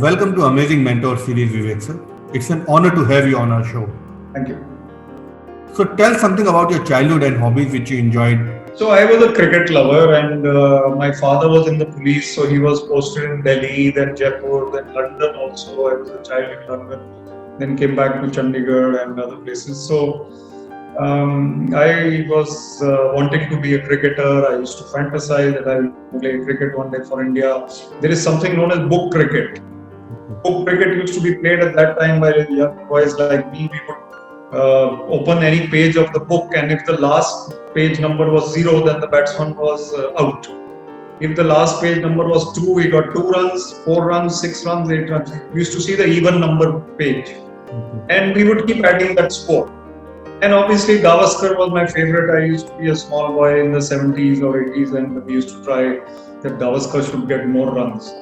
Welcome to Amazing Mentor Series, Vivek sir. It's an honor to have you on our show. Thank you. So tell something about your childhood and hobbies which you enjoyed. So I was a cricket lover, and my father was in the police, so he was posted in Delhi, then Jaipur, then London also. I was a child in London, then came back to Chandigarh and other places. So I was wanting to be a cricketer. I used to fantasize that I will play cricket one day for India. There is something known as book cricket. Book cricket used to be played at that time by young boys like me. We would open any page of the book, and if the last page number was 0, then the batsman was out. If the last page number was 2, we got 2 runs, 4 runs, 6 runs, 8 runs. We used to see the even number page, and we would keep adding that score. And obviously Gavaskar was my favorite. I used to be a small boy in the 70s or 80s, and we used to try that Gavaskar should get more runs.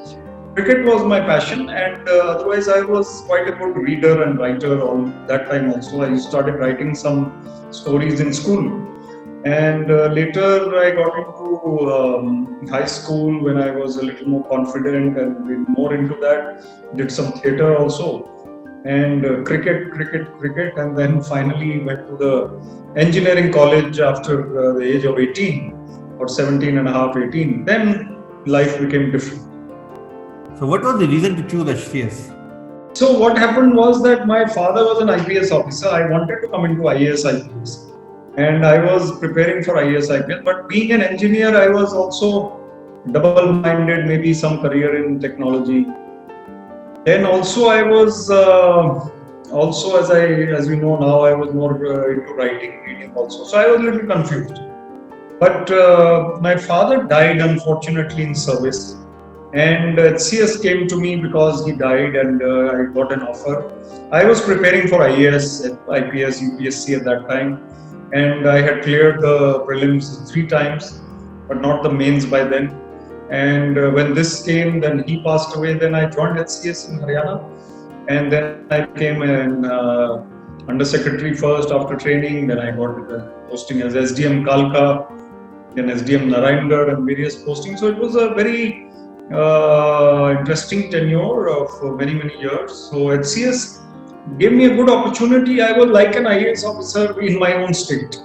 Cricket was my passion, and otherwise I was quite a good reader and writer all that time also. I started writing some stories in school, and later I got into high school when I was a little more confident and been more into that. Did some theatre also, and cricket, and then finally went to the engineering college after the age of 18 or 17 and a half, 18. Then life became different. So what was the reason to choose HCS? So what happened was that my father was an IPS officer. I wanted to come into IAS IPS, and I was preparing for IAS IPS. But being an engineer, I was also double-minded, maybe some career in technology. Then also I was as we know now, I was more into writing, reading also. So I was a little confused. But my father died unfortunately in service. And HCS came to me because he died, and I got an offer. I was preparing for IAS, IPS, UPSC at that time, and I had cleared the prelims 3 times, but not the mains by then. And when this came, then he passed away. Then I joined HCS in Haryana, and then I became an undersecretary first after training. Then I got the posting as SDM Kalka, then SDM Narayangarh, and various postings. So it was a very interesting tenure of many years. So HCS gave me a good opportunity. I was like an IAS officer in my own state.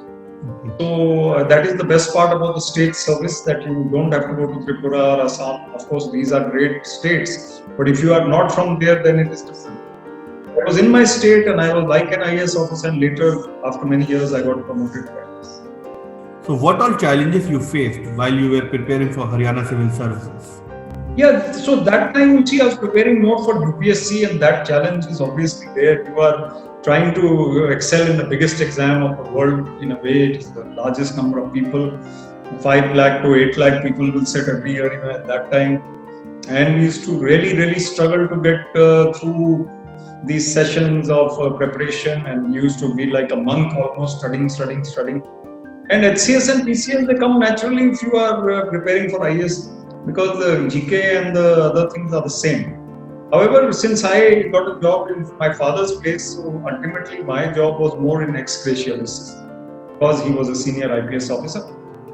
So that is the best part about the state service, that you don't have to go to Tripura or Assam. Of course, these are great states, but if you are not from there, then it is different. I was in my state, and I was like an IAS officer, and later, after many years, I got promoted to IAS. So what all challenges you faced while you were preparing for Haryana Civil Services? Yeah, so that time, you see, I was preparing more for UPSC, and that challenge is obviously there. You are trying to excel in the biggest exam of the world. In a way, it is the largest number of people. 5 lakh to 8 lakh people will sit every year, at that time. And we used to really struggle to get through these sessions of preparation, and used to be like a monk almost, studying. And HCS and PCS, they come naturally if you are preparing for IAS, because the GK and the other things are the same. However, since I got a job in my father's place, so ultimately my job was more in ex gratia because he was a senior IPS officer.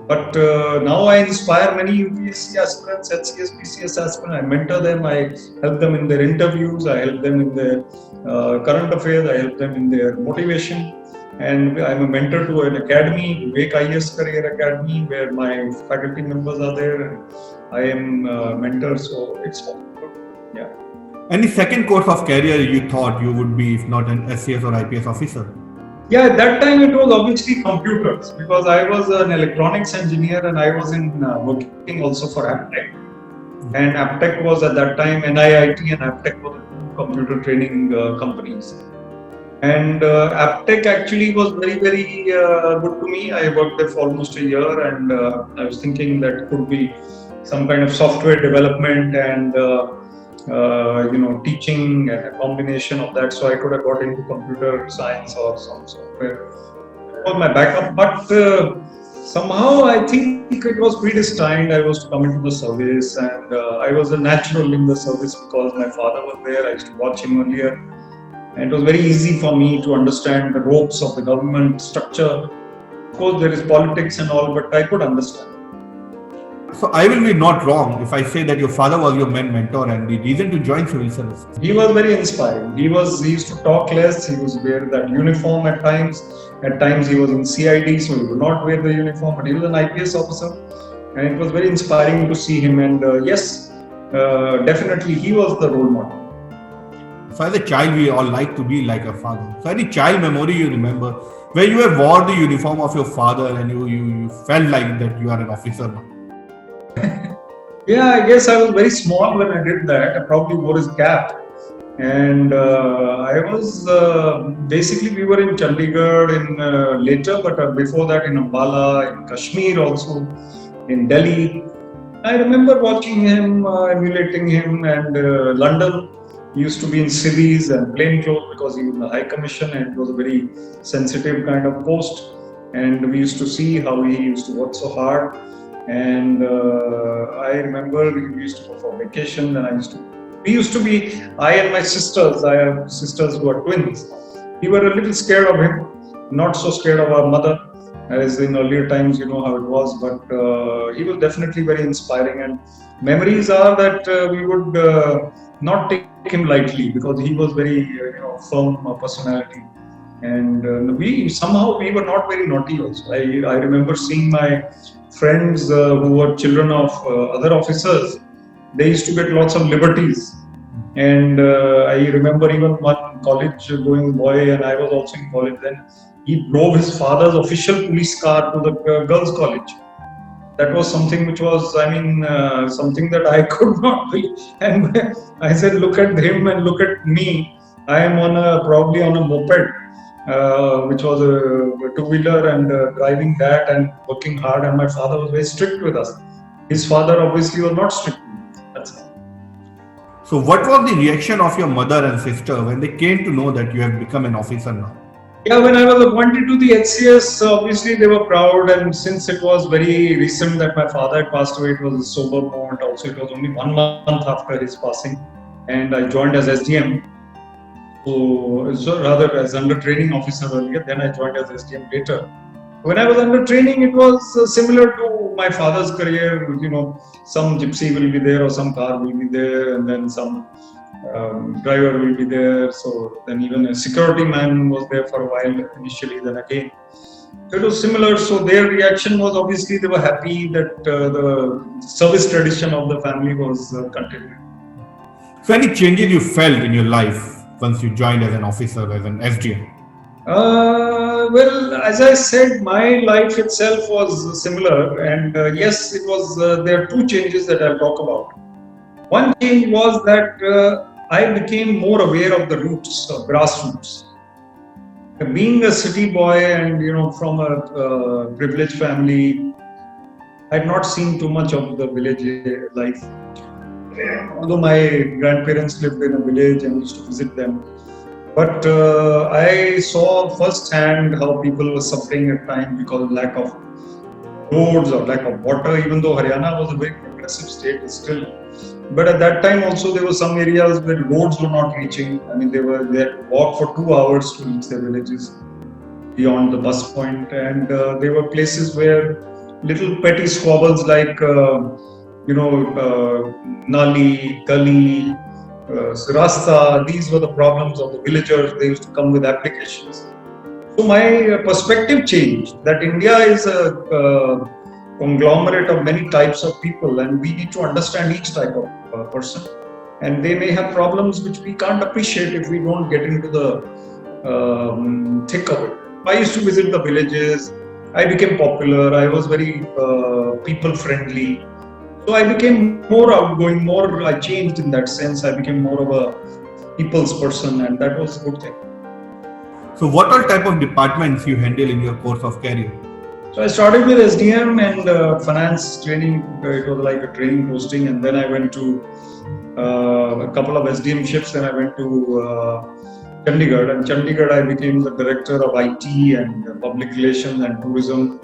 But now I inspire many UPSC aspirants, HCS, PCS aspirants. I mentor them, I help them in their interviews, I help them in their current affairs, I help them in their motivation. And I'm a mentor to an academy, Vivek IAS Career Academy, where my faculty members are there, and I am a mentor, so it's all good. Yeah. Any second course of career you thought you would be if not an SCS or IPS officer? Yeah, at that time it was obviously computers, because I was an electronics engineer, and I was working also for Aptech. And Aptech was at that time, NIIT and Aptech were the 2 computer training companies. And Aptech actually was very good to me. I worked there for almost a year, and I was thinking that could be some kind of software development and teaching, and a combination of that. So I could have got into computer science or some software. That was my backup, but somehow I think it was predestined. I was to come into the service, and I was a natural in the service because my father was there. I used to watch him earlier. And it was very easy for me to understand the ropes of the government structure. Of course, there is politics and all, but I could understand. So I will be not wrong if I say that your father was your main mentor and the reason to join civil service. He was very inspiring. He used to talk less. He was wear that uniform at times. At times he was in CID, so he would not wear the uniform. But he was an IPS officer, and it was very inspiring to see him. And yes, definitely he was the role model. So as a child, we all like to be like a father. So any child memory you remember where you have wore the uniform of your father and you felt like that you are an officer now? Yeah, I guess I was very small when I did that. I probably wore his cap. And I was basically, we were in Chandigarh in later, but before that in Ambala, in Kashmir also, in Delhi. I remember watching him, emulating him, and London. He used to be in civvies and plain clothes because he was in the High Commission and it was a very sensitive kind of post. And we used to see how he used to work so hard. And I remember we used to go for vacation and we used to be, I and my sisters, I have sisters who are twins. We were a little scared of him, not so scared of our mother, as in earlier times, you know how it was, but he was definitely very inspiring. And memories are that we would not take him lightly because he was very, firm personality. And we were not very naughty also. I remember seeing my friends who were children of other officers. They used to get lots of liberties. And I remember even one college going boy, and I was also in college then, he drove his father's official police car to the girls' college. That was something which was, something that I could not believe. And I said, look at him and look at me. I am probably on a moped, which was a two-wheeler, and driving that and working hard. And my father was very strict with us. His father obviously was not strict with us. That's all. So what was the reaction of your mother and sister when they came to know that you have become an officer now? Yeah, when I was appointed to the HCS, obviously they were proud, and since it was very recent that my father had passed away, it was a sober moment. Also, it was only 1 month after his passing, and I joined as SDM. So rather as under training officer earlier, then I joined as SDM later. When I was under training, it was similar to my father's career. Some gypsy will be there or some car will be there, and then some driver will be there. So then even a security man was there for a while initially, then again. So it was similar. So their reaction was obviously they were happy that the service tradition of the family was continued. So any changes you felt in your life once you joined as an officer, as an SDM? Well, as I said, my life itself was similar, and yes, it was. There are two changes that I'll talk about. One change was that I became more aware of the roots, grassroots. Being a city boy and from a privileged family, I had not seen too much of the village life. Although my grandparents lived in a village and used to visit them. But I saw firsthand how people were suffering at times because of lack of roads or lack of water, even though Haryana was a very progressive state still. But at that time also there were some areas where roads were not reaching. I mean, they had to walk for 2 hours to reach their villages beyond the bus point. And there were places where little petty squabbles like, Nali, Gully, Rasta, these were the problems of the villagers. They used to come with applications. So my perspective changed that India is a conglomerate of many types of people, and we need to understand each type of person. And they may have problems which we can't appreciate if we don't get into the thick of it. I used to visit the villages. I became popular. I was very people friendly. So I became more outgoing, I changed in that sense. I became more of a people's person, and that was a good thing. So what all type of departments you handle in your course of career? So I started with SDM and finance training. It was like a training posting, and then I went to a couple of SDM shifts, and I went to Chandigarh. And Chandigarh, I became the director of IT and public relations and tourism.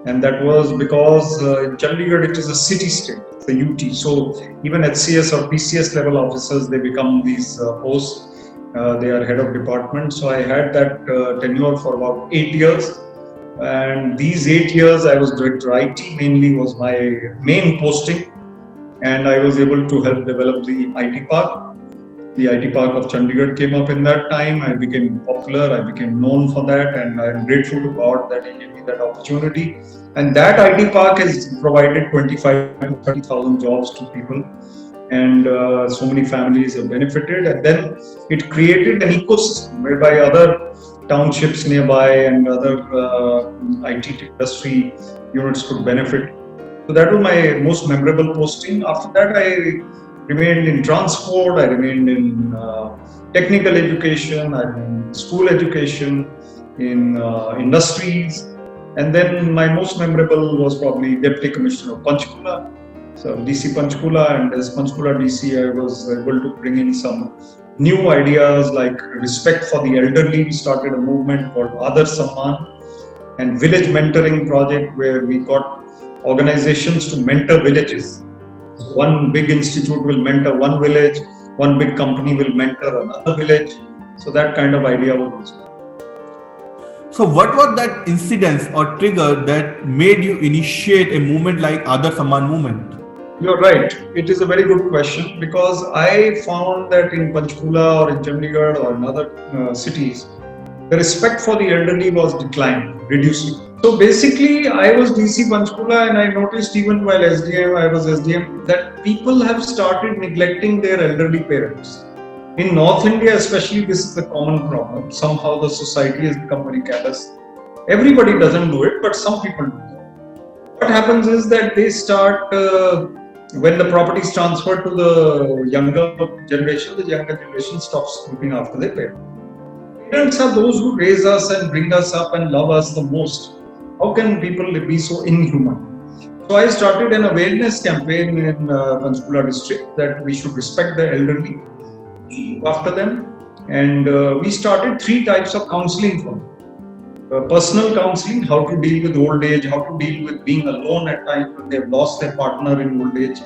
And that was because in Chandigarh, it is a city state, the UT. So even HCS or PCS level officers, they become these posts. They are head of department. So I had that tenure for about 8 years. And these 8 years, I was director IT mainly was my main posting, and I was able to help develop the IT park. The IT park of Chandigarh came up in that time. I became popular, I became known for that, and I'm grateful to God that He gave me that opportunity. And that IT park has provided 25 to 30,000 jobs to people, and so many families have benefited. And then it created an ecosystem whereby other townships nearby and other IT industry units could benefit. So that was my most memorable posting. After that, I remained in transport, I remained in technical education, I remained in school education, in industries. And then my most memorable was probably Deputy Commissioner of Panchkula. So DC Panchkula, and as Panchkula DC, I was able to bring in some new ideas like respect for the elderly. We started a movement called Adar Samman, and village mentoring project where we got organizations to mentor villages. One big institute will mentor one village, one big company will mentor another village. So that kind of idea was also. So what was that incident or trigger that made you initiate a movement like Adar Samman movement? You're right. It is a very good question, because I found that in Panchkula or in Chandigarh or in other cities, the respect for the elderly was declining, reducing. So basically, I was DC Panchkula, and I noticed even while I was SDM, that people have started neglecting their elderly parents. In North India especially, this is a common problem. Somehow the society has become very callous. Everybody doesn't do it, but some people do. What happens is that they start, when the property is transferred to the younger generation stops looking after their parents. Parents are those who raise us and bring us up and love us the most. How can people be so inhuman? So I started an awareness campaign in Panchkula district that we should respect the elderly, look after them, and we started 3 types of counseling for them. Personal counseling, how to deal with old age, how to deal with being alone at times when they've lost their partner in old age.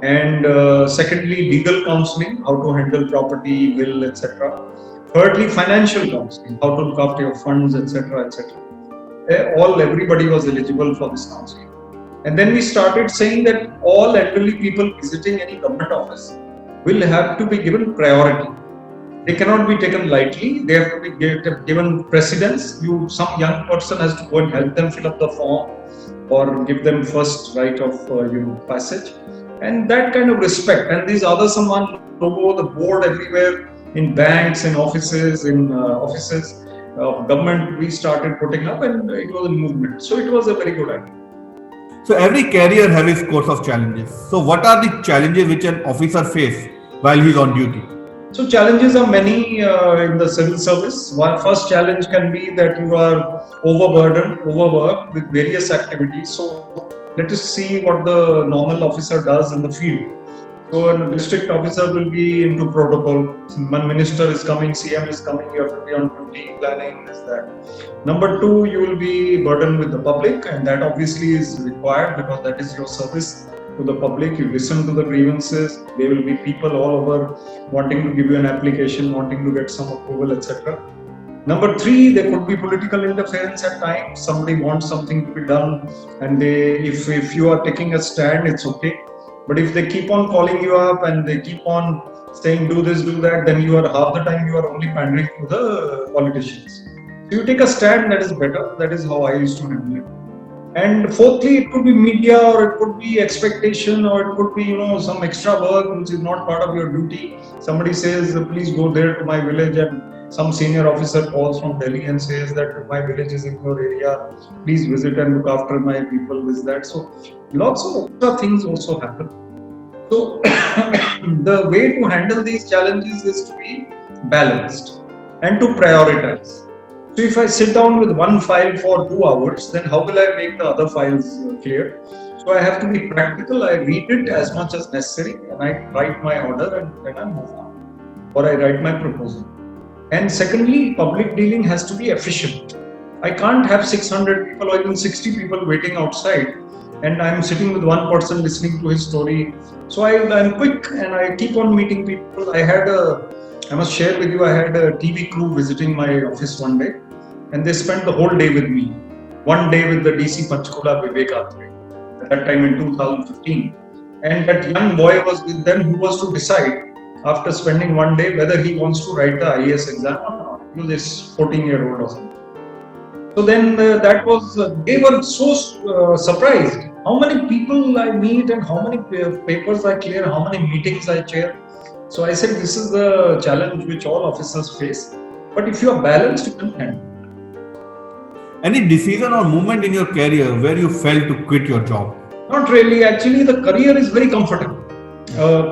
And secondly, legal counseling, how to handle property, will, etc. Thirdly, financial counseling, how to look after your funds, etc., etc. Everybody was eligible for this counseling. And then we started saying that all elderly people visiting any government office will have to be given priority. They cannot be taken lightly. They have to be given precedence. Some young person has to go and help them fill up the form or give them first right of passage. And that kind of respect. And these Adar Samman logo, the board everywhere, in banks, in offices, offices of government, we started putting up, and it was a movement. So it was a very good idea. So every career has its course of challenges. So what are the challenges which an officer faces while he's on duty? So challenges are many in the civil service. One first challenge can be that you are overburdened, overworked with various activities. So let us see what the normal officer does in the field. So a district officer will be into protocol. One minister is coming, CM is coming, you have to be on duty, planning, this, that. Number 2, you will be burdened with the public, and that obviously is required because that is your service to the public. You listen to the grievances. There will be people all over wanting to give you an application, wanting to get some approval, etc. Number 3, there could be political interference at times. Somebody wants something to be done, and if you are taking a stand, it's okay. But if they keep on calling you up and they keep on saying do this, do that, then you are half the time you are only pandering to the politicians. So you take a stand, that is better. That is how I used to handle it. And 4thly, it could be media, or it could be expectation, or it could be some extra work which is not part of your duty. Somebody says, please go there to my village, and some senior officer calls from Delhi and says that my village is in your area, please visit and look after my people, this, that. So lots of extra things also happen. So the way to handle these challenges is to be balanced and to prioritize. So if I sit down with one file for 2 hours, then how will I make the other files clear? So I have to be practical. I read it as much as necessary, and I write my order, and then I move on, or I write my proposal. And secondly, public dealing has to be efficient. I can't have 600 people or even 60 people waiting outside, and I'm sitting with one person listening to his story. So I'm quick, and I keep on meeting people. I must share with you, I had a TV crew visiting my office one day, and they spent the whole day with me. one day with the DC Panchkula Vivek Atre, at that time in 2015. And that young boy was with them who was to decide after spending one day whether he wants to write the IAS exam or not. He was this 14-year-old or something. So then they were so surprised. How many people I meet and how many papers I clear, how many meetings I chair. So I said, this is the challenge which all officers face. But if you are balanced, you can handle. Any decision or moment in your career where you felt to quit your job? Not really. Actually, the career is very comfortable.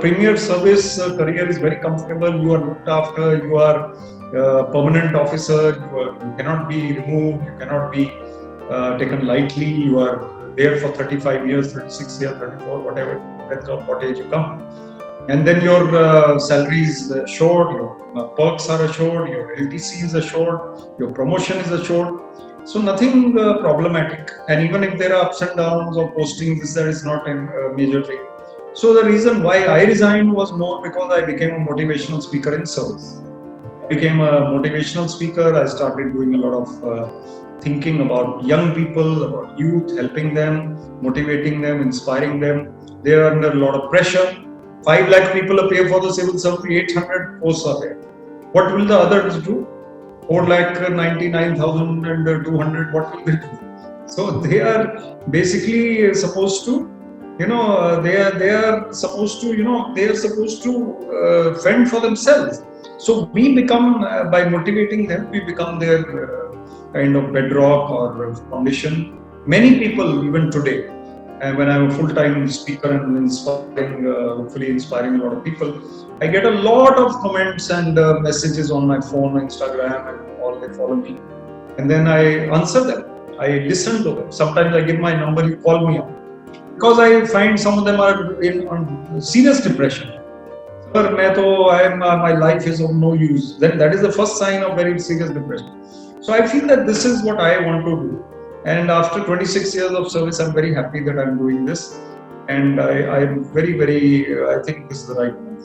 Premier service career is very comfortable. You are looked after. You are permanent officer. You cannot be removed. You cannot be taken lightly. You are there for 35 years, 36 years, 34, whatever, depends on what age you come. And then your salary is assured, your perks are assured, your LTC is assured, your promotion is assured. So nothing problematic. And even if there are ups and downs or postings, that is not a major thing. So the reason why I resigned was more because I became a motivational speaker in service. I became a motivational speaker. I started doing a lot of thinking about young people, about youth, helping them, motivating them, inspiring them. They are under a lot of pressure. 5 lakh people appear for the civil service, 800 posts are there. What will the others do? 4,99,200, what will they do? So they are basically supposed to, they are supposed to fend for themselves. So we become, by motivating them, we become their kind of bedrock or foundation. Many people, even today, when I'm a full-time speaker and hopefully inspiring a lot of people, I get a lot of comments and messages on my phone, Instagram, and all. They follow me, and then I answer them. I listen to them. Sometimes I give my number, you call me up, because I find some of them are on serious depression. Sir, my life is of no use. Then that is the first sign of very serious depression. So I feel that this is what I want to do. And after 26 years of service, I'm very happy that I'm doing this. And I'm very, I think this is the right move.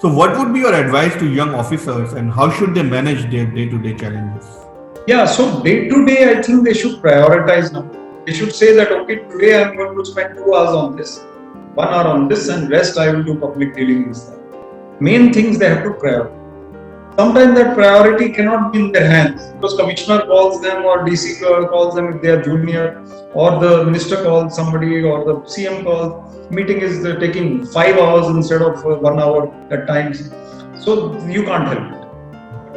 So what would be your advice to young officers and how should they manage their day-to-day challenges? Yeah, so day-to-day, I think they should prioritize now. They should say that, okay, today I'm going to spend 2 hours on this, 1 hour on this, and rest I will do public dealing instead. Main things they have to prioritize. Sometimes that priority cannot be in their hands because commissioner calls them or DC calls them if they are junior, or the minister calls somebody or the CM calls. Meeting is taking 5 hours instead of 1 hour at times. So you can't help it.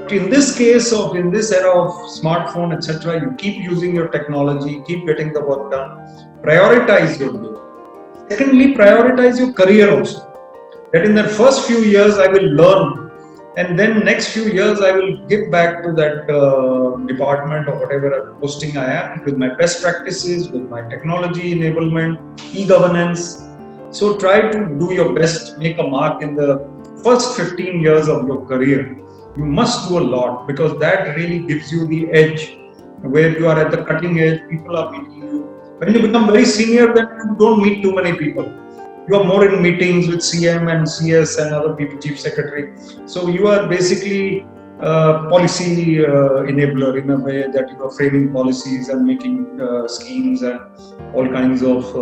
But in this case in this era of smartphone, etc., you keep using your technology, keep getting the work done. Prioritize your day. Secondly, prioritize your career also. That in the first few years I will learn. And then next few years, I will give back to that department or whatever posting I am with my best practices, with my technology enablement, e-governance. So try to do your best, make a mark in the first 15 years of your career. You must do a lot because that really gives you the edge where you are at the cutting edge, people are meeting you. When you become very senior, then you don't meet too many people. You are more in meetings with CM and CS and other people, Chief Secretary. So you are basically a policy enabler in a way that you are framing policies and making schemes and all kinds of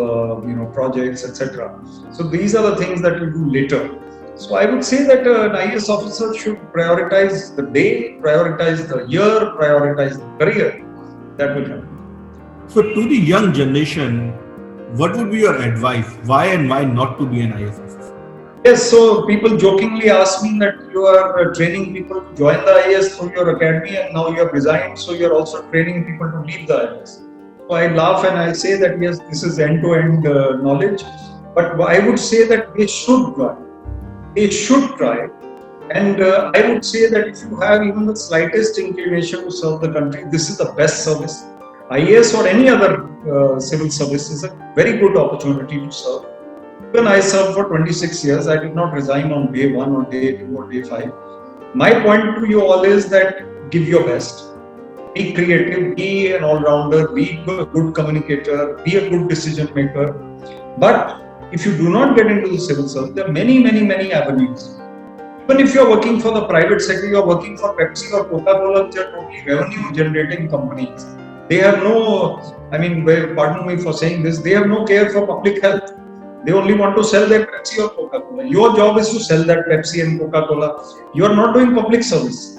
projects, etc. So these are the things that you do later. So I would say that an IAS officer should prioritize the day, prioritize the year, prioritize the career. That will help. So to the young generation, what would be your advice? Why and why not to be an IAS officer? Yes, so people jokingly ask me that you are training people to join the IAS through your academy and now you have resigned, so you are also training people to leave the IAS. So I laugh and I say that yes, this is end-to-end knowledge, but I would say that they should join. They should try. And I would say that if you have even the slightest inclination to serve the country, this is the best service. IAS or any other civil service is a very good opportunity to serve. When I served for 26 years, I did not resign on day 1 or day 2 or day 5. My point to you all is that give your best. Be creative, be an all-rounder, be a good communicator, be a good decision maker. But if you do not get into the civil service, there are many avenues. Even if you are working for the private sector, you are working for Pepsi or Coca-Cola, which are totally revenue generating companies. They have no, I mean, pardon me for saying this, they have no care for public health. They only want to sell their Pepsi or Coca-Cola. Your job is to sell that Pepsi and Coca-Cola. You are not doing public service.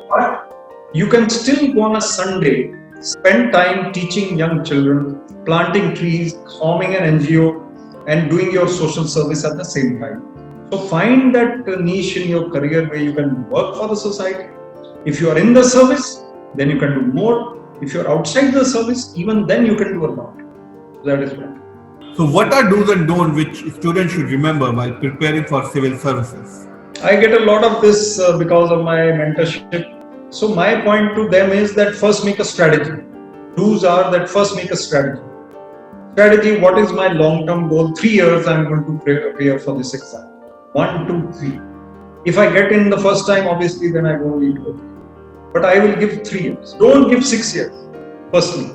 But you can still go on a Sunday, spend time teaching young children, planting trees, forming an NGO, and doing your social service at the same time. So find that niche in your career where you can work for the society. If you are in the service, then you can do more. If you are outside the service, even then you can do a lot. That is what. So what are do's and don'ts which students should remember while preparing for civil services? I get a lot of this because of my mentorship. So my point to them is that first make a strategy. Do's are that first make a strategy. Strategy, what is my long-term goal? 3 years I'm going to prepare for this exam. 1, 2, 3. If I get in the first time, obviously then I won't need to. But I will give 3 years. Don't give 6 years, firstly.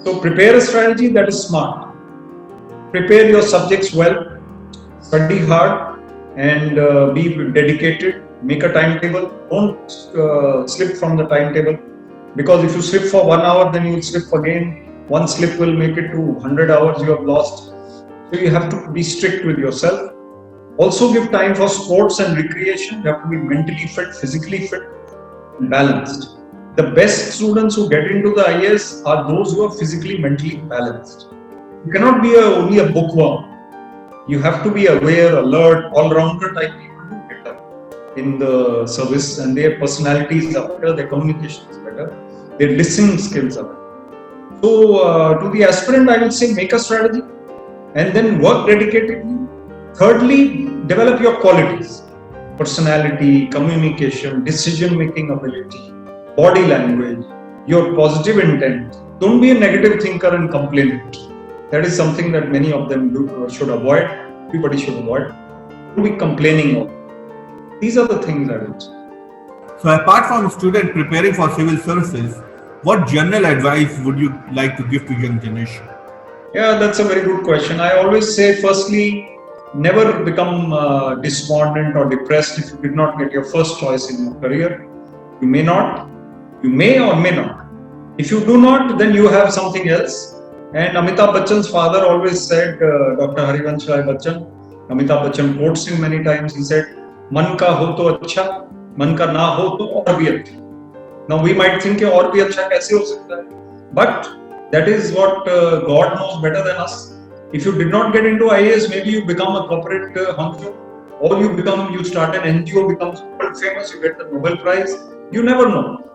So prepare a strategy that is smart. Prepare your subjects well, study hard, and be dedicated. Make a timetable. Don't slip from the timetable, because if you slip for 1 hour, then you will slip again. One slip will make it to 100 hours you have lost. So you have to be strict with yourself. Also give time for sports and recreation. You have to be mentally fit, physically fit, and balanced. The best students who get into the IAS are those who are physically, mentally balanced. You cannot be only a bookworm. You have to be aware, alert, all-rounder type people who get up in the service, and their personalities are better, their communication is better, their listening skills are better. So to the aspirant, I will say make a strategy and then work dedicatedly. Thirdly, develop your qualities: personality, communication, decision-making ability, body language, your positive intent. Don't be a negative thinker and complainant. That is something that many of them should avoid. Everybody should avoid. Don't be complaining of. These are the things I would say. So apart from student preparing for civil services, what general advice would you like to give to young generation? Yeah, that's a very good question. I always say, firstly, never become despondent or depressed if you did not get your first choice in your career. You may not, you may or may not. If you do not, then you have something else. And Amitabh Bachchan's father always said, Dr. Harivansh Rai Bachchan, Amitabh Bachchan quotes him many times, he said, Man ka ho to acha, man ka na ho to aur bhi acha. Now we might think, aur bhi acha kaise ho sakta hai? But that is what God knows better than us. If you did not get into IAS, maybe you become a corporate honcho, or you start an NGO, becomes world famous, you get the Nobel Prize. You never know.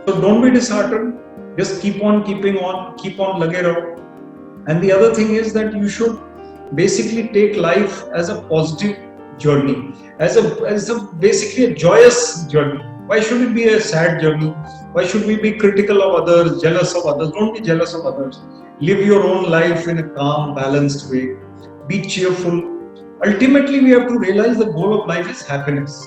So don't be disheartened. Just keep on keeping on, keep on lage raho. And the other thing is that you should basically take life as a positive journey, as a basically a joyous journey. Why should it be a sad journey? Why should we be critical of others, jealous of others? Don't be jealous of others. Live your own life in a calm, balanced way. Be cheerful. Ultimately, we have to realize the goal of life is happiness.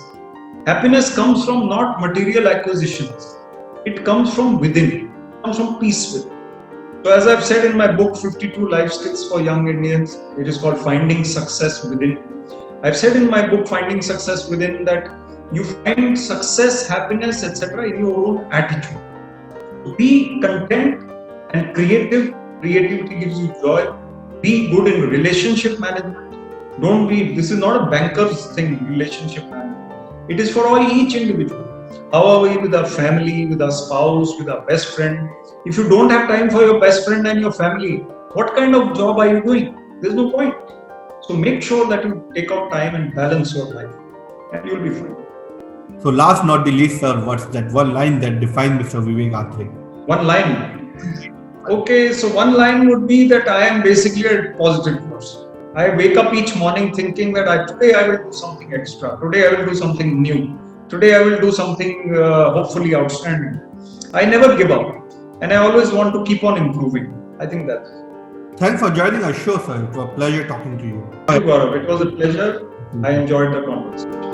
Happiness comes from not material acquisitions. It comes from within. It comes from peace within. So as I've said in my book, 52 Life Skills for Young Indians, it is called Finding Success Within. I've said in my book, Finding Success Within, that you find success, happiness, etc. in your own attitude. Be content and creative. Creativity gives you joy. Be good in relationship management. This is not a banker's thing, relationship management. It is for each individual. How are we with our family, with our spouse, with our best friend? If you don't have time for your best friend and your family, what kind of job are you doing? There's no point. So make sure that you take out time and balance your life, and you'll be fine. So last not the least, sir, what's that one line that defines Mr. Vivek Atre? One line. Okay, so one line would be that I am basically a positive person. I wake up each morning thinking that today I will do something extra. Today I will do something new. Today I will do something hopefully outstanding. I never give up, and I always want to keep on improving. I think that's it. Thanks for joining our show, sir. It was a pleasure talking to you. Thank you, Gaurav. It was a pleasure. I enjoyed the conversation.